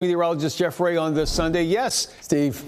Meteorologist Jeff Ray on this Sunday. Yes, Steve.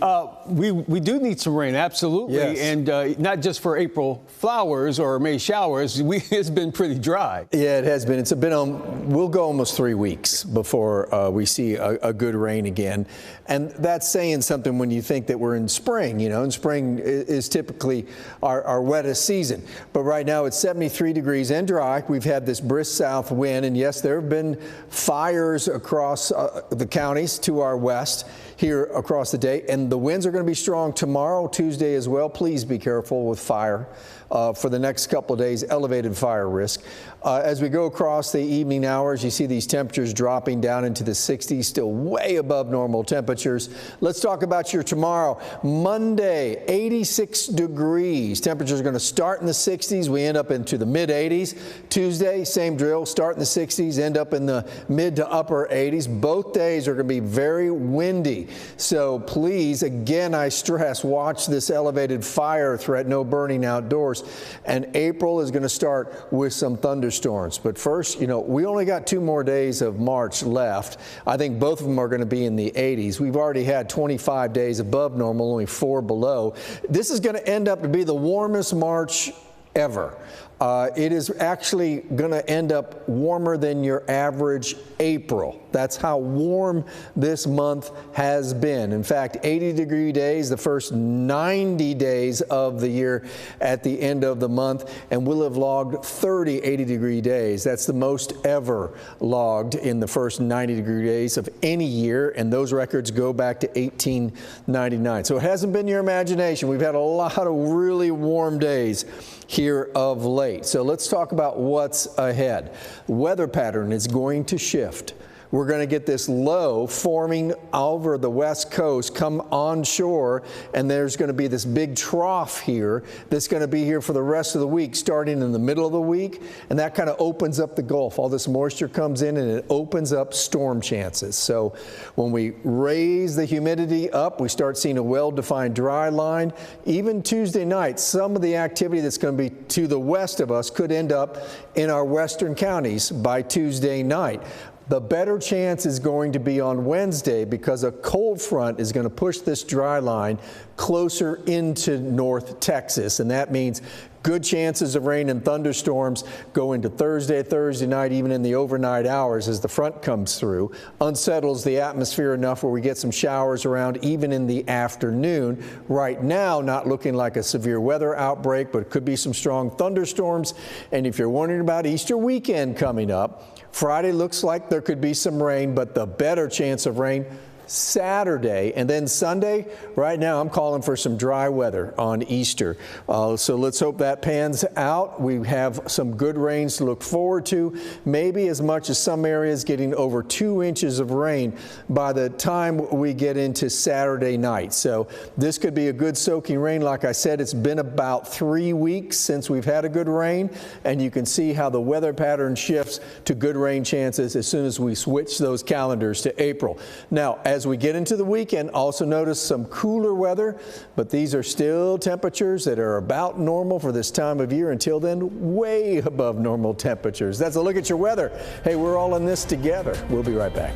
We do need some rain, absolutely, yes. And not just for April flowers or May showers. It's been pretty dry. Yeah, it has been. It's been we'll go almost 3 weeks before we see a good rain again, and that's saying something when you think that we're in spring. You know, and spring is typically our wettest season. But right now it's 73 degrees and dry. We've had this brisk south wind, and yes, there have been fires across the county to our west here across the day, and the winds are going to be strong tomorrow, Tuesday as well. Please be careful with fire for the next couple of days, elevated fire risk. As we go across the evening hours, you see these temperatures dropping down into the 60s, still way above normal temperatures. Let's talk about your tomorrow. Monday, 86 degrees. Temperatures are going to start in the 60s. We end up into the mid 80s. Tuesday, same drill, start in the 60s, end up in the mid to upper 80s. Both days are going to be very windy. So please, again, I stress, watch this elevated fire threat, no burning outdoors. And April is going to start with some thunderstorms. But first, you know, we only got 2 more days of March left. I think both of them are going to be in the 80s. We've already had 25 days above normal, only 4 below. This is going to end up to be the warmest March ever. It is actually going to end up warmer than your average April. That's how warm this month has been. In fact, 80-degree days, the first 90 days of the year at the end of the month, and we'll have logged 30 80-degree days. That's the most ever logged in the first 90-degree days of any year, and those records go back to 1899. So it hasn't been your imagination. We've had a lot of really warm days here of late. So let's talk about what's ahead. The weather pattern is going to shift. We're going to get this low forming over the west coast, come onshore, and there's going to be this big trough here that's going to be here for the rest of the week, starting in the middle of the week, and that kind of opens up the Gulf. All this moisture comes in and it opens up storm chances. So when we raise the humidity up, we start seeing a well-defined dry line. Even Tuesday night, some of the activity that's going to be to the west of us could end up in our western counties by Tuesday night. The better chance is going to be on Wednesday because a cold front is going to push this dry line closer into North Texas, and that means good chances of rain and thunderstorms go into Thursday night, even in the overnight hours as the front comes through, unsettles the atmosphere enough where we get some showers around even in the afternoon. Right now, not looking like a severe weather outbreak, but it could be some strong thunderstorms. And if you're wondering about Easter weekend coming up, Friday looks like there could be some rain, but the better chance of rain Saturday, and then Sunday. Right now I'm calling for some dry weather on Easter, so let's hope that pans out. We have some good rains to look forward to, maybe as much as some areas getting over 2 inches of rain by the time we get into Saturday night. So this could be a good soaking rain. Like I said, it's been about 3 weeks since we've had a good rain, and you can see how the weather pattern shifts to good rain chances as soon as we switch those calendars to April. Now, as we get into the weekend, also notice some cooler weather, but these are still temperatures that are about normal for this time of year. Until then, way above normal temperatures. That's a look at your weather. Hey, we're all in this together. We'll be right back.